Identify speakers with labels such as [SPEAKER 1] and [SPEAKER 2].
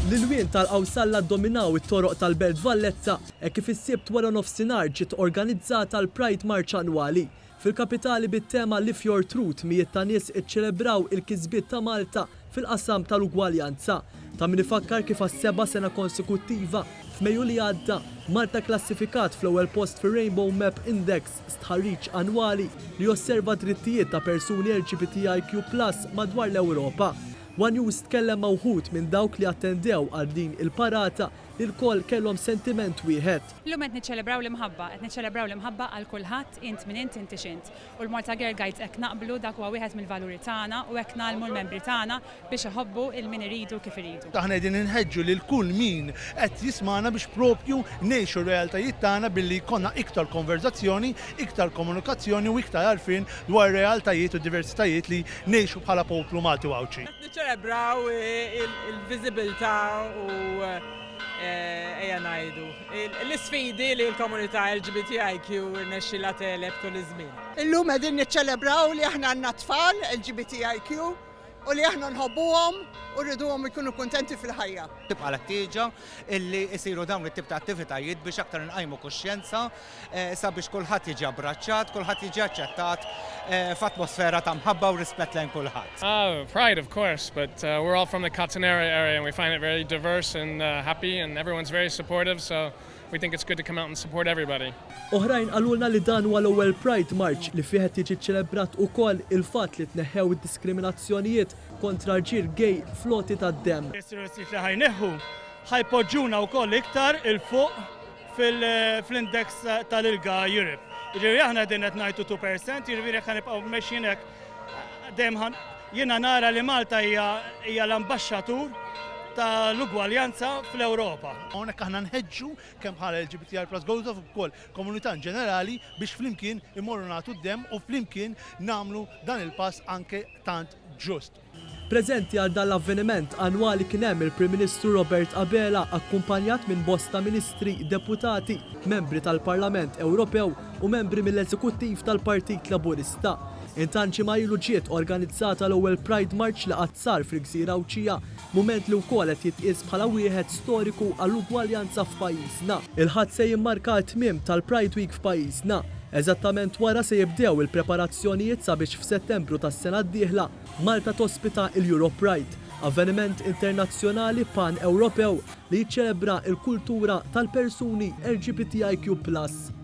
[SPEAKER 1] L-ilwien tal-Qawsalla ddominaw it-toroq tal-Belt Valletta kif is-sibt wara nofsinhar ġiet organizzata l-Pride March annwali. Fil-kapitali bit-tema Live Your Truth mijiet ta' nies iċċelebraw il-kisbiet ta' Malta fil-qasam tal-ugwaljanza. Ta' min ifakkar kif għas-7 sena konsekuttiva f'Mejju li għadda Malta klassifikat fl-ewwel post fir-Rainbow Map Index stħarriġ annwali li josserva drittijiet ta' persuni LGBTIQ+ madwar l-Ewropa. One News tkellem ma' wħud minn dawk li attendew għal din il-parata li l-koll kellhom sentiment wieħed.
[SPEAKER 2] Illum qed niċċelebraw l-imħabba għal kulħadd int min int inti x'int. U l-Malta Girl Guides hekk naqblu dak huwa wieħed mill-valuri tagħna u hekk nagħlmu l-membri tagħna biex iħobbu il-min iridu kif iridu.
[SPEAKER 3] Aħna qegħdin inħeġġu lil kull min qed jismana biex propju ngħixu r-realtajiet tagħna billi jkollna iktar konverzazzjoni, iktar komunikazzjoni u iktar għarfien dwar realtajiet u diversitajiet li ngħixu bħala poplu Malti Wawċi.
[SPEAKER 4] Niċċelebraw il-viżibilità u ejja ngħidu l-isfidi li l-komunità LGBTIQ rnexxilha teleb tul iż-żmien.
[SPEAKER 5] Illum qegħdin niċċelebraw li aħna għandna tfal LGBTIQ u li aħna nħobbuhom u rriduhom ikunu kuntenti fil-ħajja.
[SPEAKER 6] Tibqa' l-ħtieġa illi jsiru dawn it-tip ta' attivitajiet biex aktar nqajmu kuxjenza sabiex kulħadd jiġi abbraċċat, kulħadd jiġi aċċettat f'atmosfera ta' mħabba u rispett lejn kulħadd.
[SPEAKER 7] Pride, of course, but we're all from the Catanera area and we find it very diverse and happy and everyone's very supportive, so we think it's good to come out and support everybody.
[SPEAKER 1] Oħrajn qalulna li dan huwa l-ewwel Pride March li fih qed jiġi ċċelebrat ukoll il-fatt li tneħħew id-diskriminazzjonijiet kontra ġiel gay floti tad-demm.
[SPEAKER 3] Is-servizzi li ħajneħħu ħajpoġġuna wkoll iktar il-fuq fil-index tal-Ilga Europe. Jiġifieri aħna din qed ngħidu 2%, jiġifieri jekk nibqgħu mexjin hekk dejjem jiena nara li Malta hija l-ambaxxatur tal-ugwaljanza fl-Ewropa. Hawnhekk aħna nħeġġu kemm bħala LGBTI+ goals of ukoll komunità ġenerali biex flimkien imorru nagħtu d-demm u flimkien nagħmlu dan il-pass anke tant ġust.
[SPEAKER 1] Preżenti għal dan l-avveniment annwali kien hemm il-Prim Ministru Robert Abela akkumpanjat minn bosta ministri, deputati, membri tal-Parlament Ewropew u membri mill-Eżekuttiv tal-Partit Laburista. Intant ma ilu ġiet organizzata l-ewwel Pride March li qatt sar fil-Gżira Awċija, mument li wkoll qed jitqies bħala wieħed storiku għall-ugwaljanza f'pajjiżna. Il-ħadd se jimmarka t-tmiem tal-Pride Week f'pajjiżna. Eżattament wara se jibdew il-preparazzjonijiet sabiex f'Settembru tas-sena d-dieħla Malta tospita il-Euro Pride, avveniment internazzjonali pan-Ewropew li jiċċelebra l-kultura tal-persuni LGBTIQ+.